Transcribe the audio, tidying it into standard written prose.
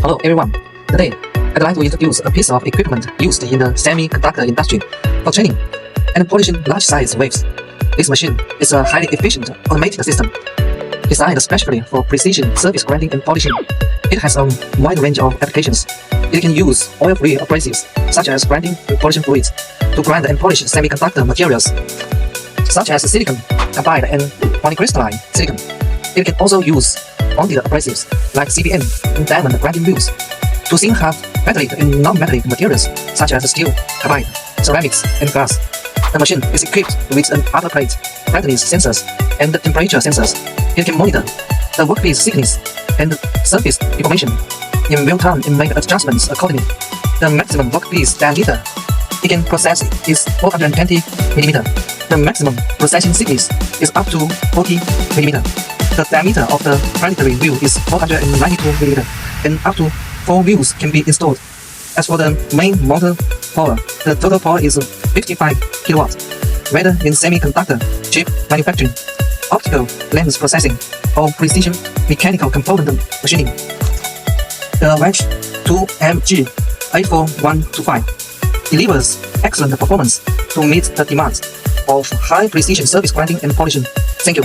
Hello everyone. Today, I'd like to introduce a piece of equipment used in the semiconductor industry for training and polishing large-size waves. This machine is a highly efficient automated system designed especially for precision surface grinding and polishing. It has a wide range of applications. It can use oil-free abrasives such as grinding and polishing fluids to grind and polish semiconductor materials such as silicon carbide and polycrystalline silicon. It can also use bonded abrasives like CBM and diamond grinding wheels to thin hard metallic and non-metallic materials such as steel, carbide, ceramics, and glass. The machine is equipped with an upper plate, brightness sensors, and temperature sensors. It can monitor the workpiece thickness and surface deformation in real time and make adjustments accordingly. The maximum workpiece diameter it can process is 420 mm. The maximum processing thickness is up to 40 mm. The diameter of the planetary wheel is 492 mm, and up to 4 wheels can be installed. As for the main motor power, the total power is 55 kilowatts. Whether in semiconductor chip manufacturing, optical lens processing, or precision mechanical component machining, the YH2MG84125 delivers excellent performance to meet the demands of high precision surface grinding and polishing. Thank you.